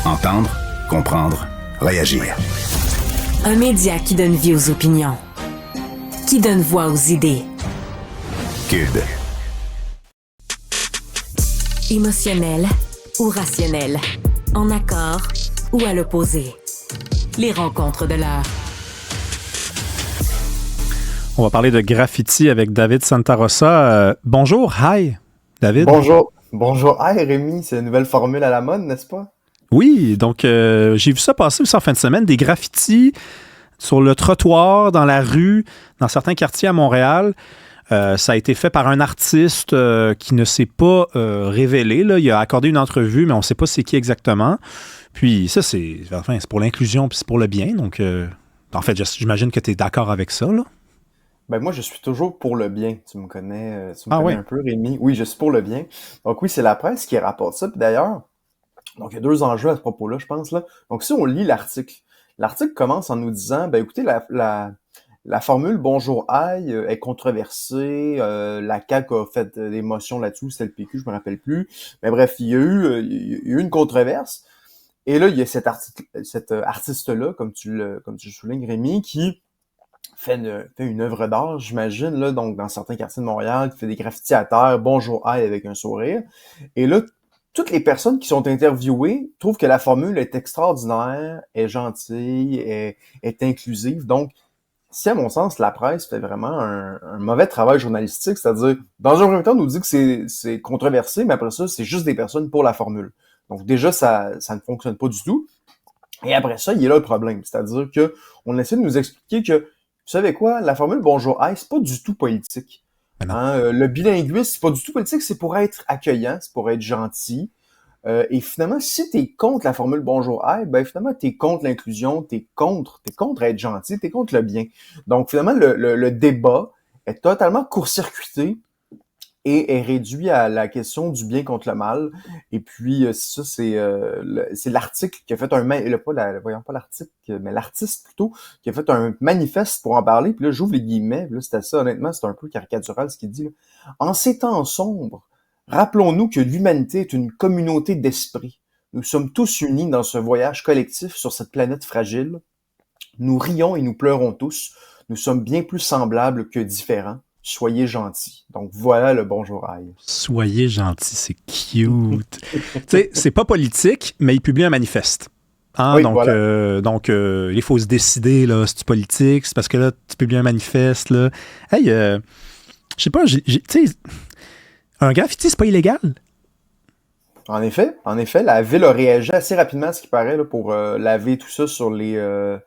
Entendre, comprendre, réagir. Un média qui donne vie aux opinions, qui donne voix aux idées. Cube. Émotionnel ou rationnel, en accord ou à l'opposé. Les rencontres de l'heure. On va parler de graffiti avec David Santarossa. Bonjour, hi, David. Bonjour, hi Rémi, c'est une nouvelle formule à la mode, n'est-ce pas? Oui, donc j'ai vu ça passer aussi en fin de semaine, des graffitis sur le trottoir, dans la rue, dans certains quartiers à Montréal. Ça a été fait par un artiste qui ne s'est pas révélé. Là. Il a accordé une entrevue, mais on ne sait pas c'est qui exactement. Puis ça, c'est pour l'inclusion puis c'est pour le bien. Donc, en fait, j'imagine que tu es d'accord avec ça, là. Ben moi, je suis toujours pour le bien. Tu me connais, Oui. un peu, Rémi. Oui, je suis pour le bien. Donc oui, c'est la presse qui rapporte ça. Puis d'ailleurs, donc il y a deux enjeux à ce propos-là, je pense, là. Donc si on lit l'article commence en nous disant, ben écoutez, la formule Bonjour Aïe est controversée. La CAQ a fait des motions là-dessus, c'était le PQ, je me rappelle plus. Mais bref, il y a eu une controverse. Et là, il y a cet artiste-là, comme tu le soulignes, Rémi, qui fait une œuvre d'art, j'imagine, là, donc dans certains quartiers de Montréal, qui fait des graffitis à terre, Bonjour Aïe avec un sourire. Et là, toutes les personnes qui sont interviewées trouvent que la formule est extraordinaire, est gentille, est inclusive. Donc, si à mon sens, la presse fait vraiment un mauvais travail journalistique, c'est-à-dire, dans un premier temps, on nous dit que c'est controversé, mais après ça, c'est juste des personnes pour la formule. Donc déjà, ça ne fonctionne pas du tout. Et après ça, il y a là le problème, c'est-à-dire que on essaie de nous expliquer que, vous savez quoi, la formule Bonjour Aïe, c'est pas du tout politique. Le bilinguisme, c'est pas du tout politique, c'est pour être accueillant, c'est pour être gentil. Et finalement, si t'es contre la formule Bonjour Aïe, ben finalement, t'es contre l'inclusion, t'es contre être gentil, t'es contre le bien. Donc finalement, le débat est totalement court-circuité et est réduit à la question du bien contre le mal. Et puis ça, c'est l'article qui a fait pas l'article, mais l'artiste plutôt, qui a fait un manifeste pour en parler. Puis là, j'ouvre les guillemets. Puis là, c'était ça, honnêtement, c'est un peu caricatural ce qu'il dit, là. En ces temps sombres, rappelons-nous que l'humanité est une communauté d'esprit. Nous sommes tous unis dans ce voyage collectif sur cette planète fragile. Nous rions et nous pleurons tous. Nous sommes bien plus semblables que différents. Soyez gentils. Donc voilà le Bonjour Aïe. Soyez gentils, c'est cute. Tu sais, c'est pas politique, mais il publie un manifeste. Oui, donc, voilà. il faut se décider, là, si c'est politique, c'est parce que là, tu publies un manifeste, là. Hey, je sais pas, tu sais, un graffiti, c'est pas illégal? En effet, la ville a réagi assez rapidement, à ce qui paraît, là, pour laver tout ça sur les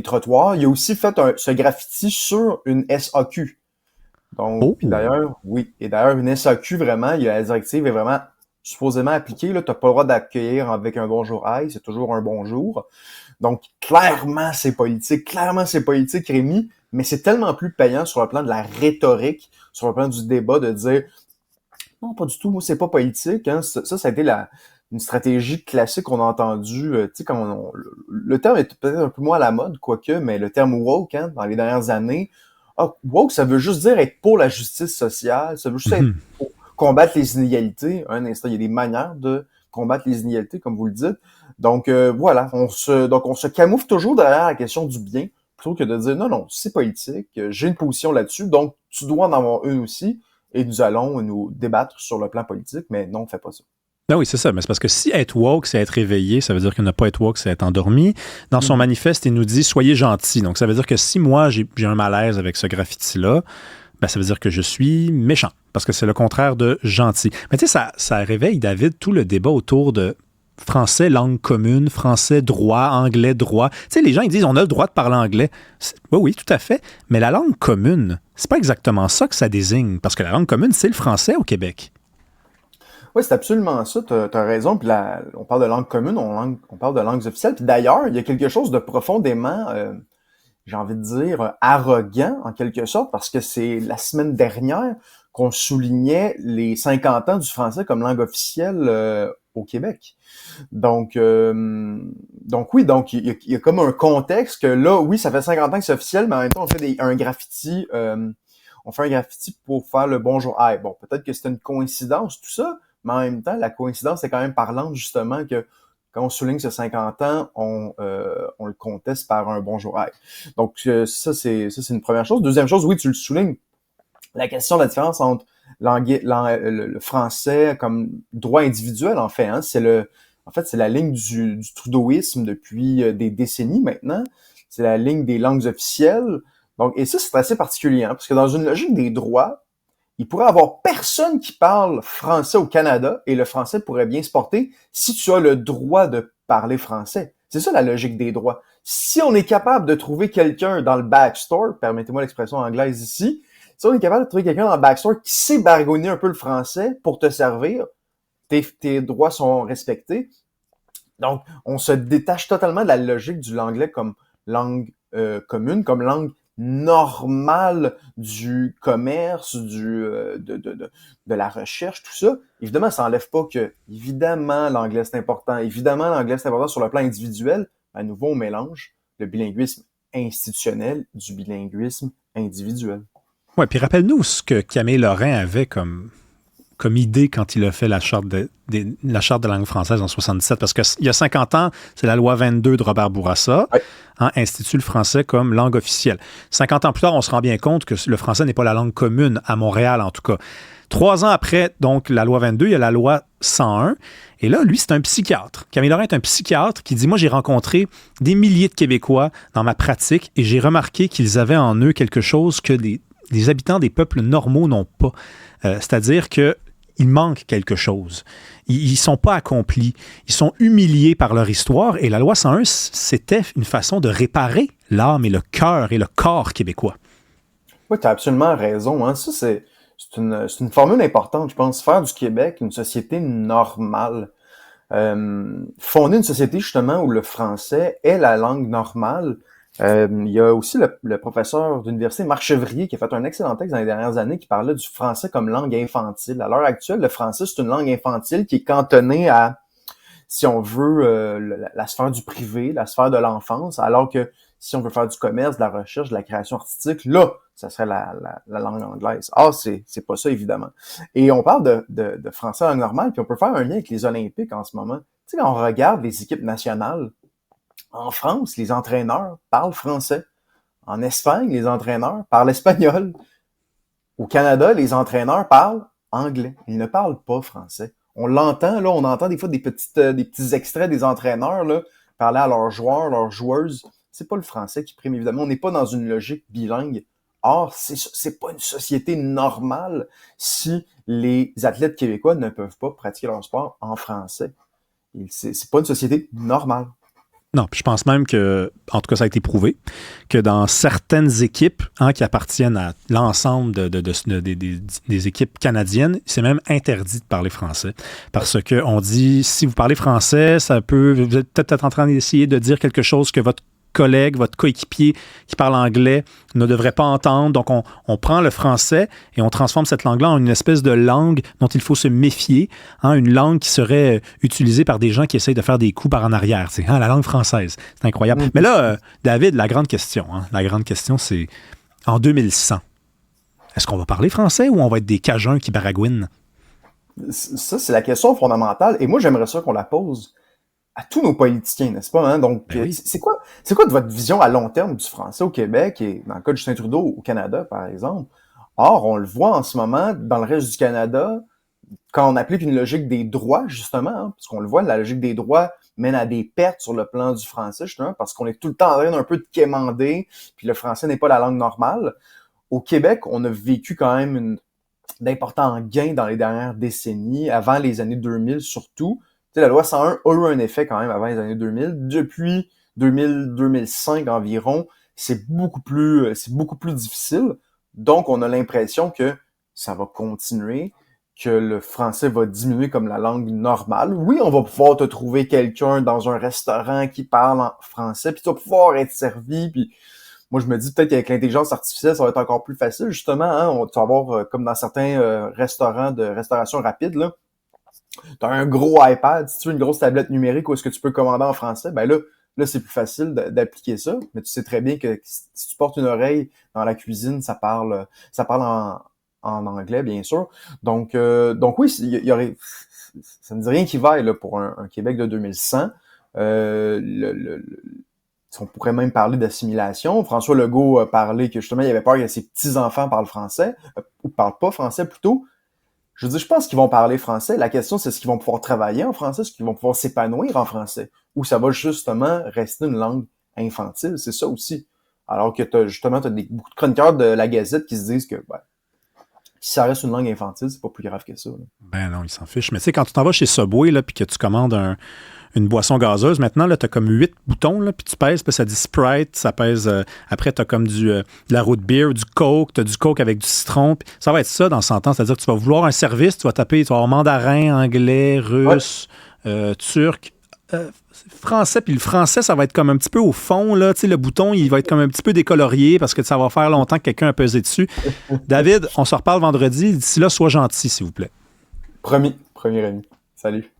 trottoirs. Il a aussi fait ce graffiti sur une SAQ. Donc, puis d'ailleurs, oui, et d'ailleurs une SAQ vraiment, la directive est vraiment supposément appliquée. Là, t'as pas le droit d'accueillir avec un bonjour aïe, c'est toujours un bonjour. Donc, clairement, c'est politique, Rémi, mais c'est tellement plus payant sur le plan de la rhétorique, sur le plan du débat, de dire non, pas du tout, moi, c'est pas politique. Hein. Ça a été une stratégie classique qu'on a entendue. Tu sais, quand le terme est peut-être un peu moins à la mode, quoique, mais le terme woke, hein, dans les dernières années, woke, ça veut juste dire être pour la justice sociale, ça veut juste être pour combattre les inégalités. Un instant, il y a des manières de combattre les inégalités, comme vous le dites. Donc, voilà, on se camoufle toujours derrière la question du bien, plutôt que de dire non, c'est politique, j'ai une position là-dessus, donc tu dois en avoir une aussi. Et nous allons nous débattre sur le plan politique, mais non, on ne fait pas ça. Ben oui, c'est ça. Mais c'est parce que si être woke, c'est être réveillé, ça veut dire que ne pas être woke, c'est être endormi. Dans son manifeste, il nous dit « Soyez gentils ». Donc, ça veut dire que si moi, j'ai un malaise avec ce graffiti-là, ben, ça veut dire que je suis méchant, parce que c'est le contraire de gentil. Mais tu sais, ça réveille, David, tout le débat autour de français, langue commune, français, droit, anglais, droit. Tu sais, les gens, ils disent, on a le droit de parler anglais. Oui, tout à fait. Mais la langue commune, c'est pas exactement ça que ça désigne. Parce que la langue commune, c'est le français au Québec. Oui, c'est absolument ça. T'as raison. Puis on parle de langue commune, on parle de langues officielles. Puis d'ailleurs, il y a quelque chose de profondément, j'ai envie de dire, arrogant, en quelque sorte, parce que c'est la semaine dernière qu'on soulignait les 50 ans du français comme langue officielle au Québec. Donc oui, donc il y a comme un contexte que là, oui, ça fait 50 ans que c'est officiel, mais en même temps, on fait un graffiti pour faire le bonjour. Bon, peut-être que c'était une coïncidence, tout ça, mais en même temps, la coïncidence est quand même parlante, justement, que quand on souligne ce 50 ans, on le conteste par un bonjour. Donc, ça, c'est une première chose. Deuxième chose, oui, tu le soulignes, la question de la différence entre le français comme droit individuel, en fait, hein, c'est la ligne du trudeauisme depuis des décennies maintenant. C'est la ligne des langues officielles. Donc, et ça, c'est assez particulier, hein, parce que dans une logique des droits, il pourrait y avoir personne qui parle français au Canada et le français pourrait bien se porter si tu as le droit de parler français. C'est ça la logique des droits. Si on est capable de trouver quelqu'un dans le backstore, permettez-moi l'expression anglaise ici, si on est capable de trouver quelqu'un dans le backstore qui sait baragouiner un peu le français pour te servir, tes droits sont respectés. Donc, on se détache totalement de la logique de l'anglais comme langue commune, comme langue normale du commerce, de la recherche, tout ça. Évidemment, ça n'enlève pas que, évidemment, l'anglais c'est important. Évidemment, l'anglais c'est important sur le plan individuel. À nouveau, on mélange le bilinguisme institutionnel du bilinguisme individuel. Ouais, puis rappelle-nous ce que Camille Lorrain avait comme idée quand il a fait la charte de la langue française en 77, parce qu'il y a 50 ans, c'est la loi 22 de Robert Bourassa, ouais. Institue le français comme langue officielle. 50 ans plus tard, on se rend bien compte que le français n'est pas la langue commune, à Montréal en tout cas. 3 ans après, donc, la loi 22, il y a la loi 101, et là, lui, c'est un psychiatre. Camille Lorrain est un psychiatre qui dit, moi, j'ai rencontré des milliers de Québécois dans ma pratique, et j'ai remarqué qu'ils avaient en eux quelque chose que les habitants des peuples normaux n'ont pas. C'est-à-dire qu'il manque quelque chose. Ils ne sont pas accomplis. Ils sont humiliés par leur histoire. Et la loi 101, c'était une façon de réparer l'âme et le cœur et le corps québécois. Oui, tu as absolument raison. Hein. Ça, c'est une formule importante, je pense. Faire du Québec une société normale. Fonder une société, justement, où le français est la langue normale. Il y a aussi le professeur d'université, Marc Chevrier, qui a fait un excellent texte dans les dernières années qui parlait du français comme langue infantile. À l'heure actuelle, le français, c'est une langue infantile qui est cantonnée à, si on veut, la sphère du privé, la sphère de l'enfance, alors que si on veut faire du commerce, de la recherche, de la création artistique, là, ça serait la langue anglaise. Ah, c'est pas ça, évidemment. Et on parle de français en langue normale, puis on peut faire un lien avec les Olympiques en ce moment. Tu sais, quand on regarde les équipes nationales, en France, les entraîneurs parlent français. En Espagne, les entraîneurs parlent espagnol. Au Canada, les entraîneurs parlent anglais. Ils ne parlent pas français. On l'entend, là, on entend des fois des petits extraits des entraîneurs là, parler à leurs joueurs, leurs joueuses. C'est pas le français qui prime, évidemment. On n'est pas dans une logique bilingue. Or, c'est pas une société normale si les athlètes québécois ne peuvent pas pratiquer leur sport en français. C'est pas une société normale. Non, puis je pense même que, en tout cas, ça a été prouvé, que dans certaines équipes qui appartiennent à l'ensemble des équipes canadiennes, c'est même interdit de parler français. Parce qu'on dit, si vous parlez français, vous êtes peut-être en train d'essayer de dire quelque chose que votre collègue, votre coéquipier qui parle anglais ne devrait pas entendre. Donc, on prend le français et on transforme cette langue-là en une espèce de langue dont il faut se méfier, une langue qui serait utilisée par des gens qui essayent de faire des coups par en arrière. La langue française. C'est incroyable. Mais là, David, la grande question, c'est en 2100, est-ce qu'on va parler français ou on va être des Cajuns qui baragouinent? Ça, c'est la question fondamentale. Et moi, j'aimerais ça qu'on la pose à tous nos politiciens, n'est-ce pas? Hein? Donc, oui. C'est quoi de votre vision à long terme du français au Québec et dans le cas de Justin Trudeau au Canada, par exemple? Or, on le voit en ce moment dans le reste du Canada, quand on applique une logique des droits, justement, parce qu'on le voit, la logique des droits mène à des pertes sur le plan du français, justement, parce qu'on est tout le temps en train d'un peu de quémander, puis le français n'est pas la langue normale. Au Québec, on a vécu quand même d'importants gains dans les dernières décennies, avant les années 2000 surtout. Tu sais, la loi 101 a eu un effet quand même avant les années 2000. Depuis 2000-2005 environ, c'est beaucoup plus difficile. Donc, on a l'impression que ça va continuer, que le français va diminuer comme la langue normale. Oui, on va pouvoir te trouver quelqu'un dans un restaurant qui parle en français, puis tu vas pouvoir être servi, puis moi, je me dis peut-être qu'avec l'intelligence artificielle, ça va être encore plus facile, justement. Tu vas avoir, comme dans certains restaurants de restauration rapide, là, tu as un gros iPad, si tu veux une grosse tablette numérique où est-ce que tu peux commander en français, ben là c'est plus facile d'appliquer ça. Mais tu sais très bien que si tu portes une oreille dans la cuisine, ça parle en anglais, bien sûr. Donc oui, ça ne dit rien qui vaille là, pour un Québec de 2100. On pourrait même parler d'assimilation. François Legault a parlé que justement, il avait peur que ses petits-enfants parlent français, ou parlent pas français plutôt. Je veux dire, je pense qu'ils vont parler français. La question, c'est est-ce qu'ils vont pouvoir travailler en français, est-ce qu'ils vont pouvoir s'épanouir en français, ou ça va justement rester une langue infantile, c'est ça aussi. Alors que t'as beaucoup de chroniqueurs de la Gazette qui se disent que si ça reste une langue infantile, c'est pas plus grave que ça. Là. Ben non, ils s'en fichent. Mais tu sais, quand tu t'en vas chez Subway, là, puis que tu commandes une boisson gazeuse, maintenant, là, tu as comme 8 boutons, là, puis tu pèses, puis ça dit Sprite, ça pèse... après, tu as comme de la root beer, du Coke, tu as du Coke avec du citron. Ça va être ça dans 100 ans, c'est-à-dire que tu vas vouloir un service, tu vas taper, tu vas avoir mandarin, anglais, russe, turc, français, puis le français, ça va être comme un petit peu au fond, là, tu sais, le bouton, il va être comme un petit peu décolorié parce que ça va faire longtemps que quelqu'un a pesé dessus. David, on se reparle vendredi. D'ici là, sois gentil, s'il vous plaît. Promis, Rémi. Salut.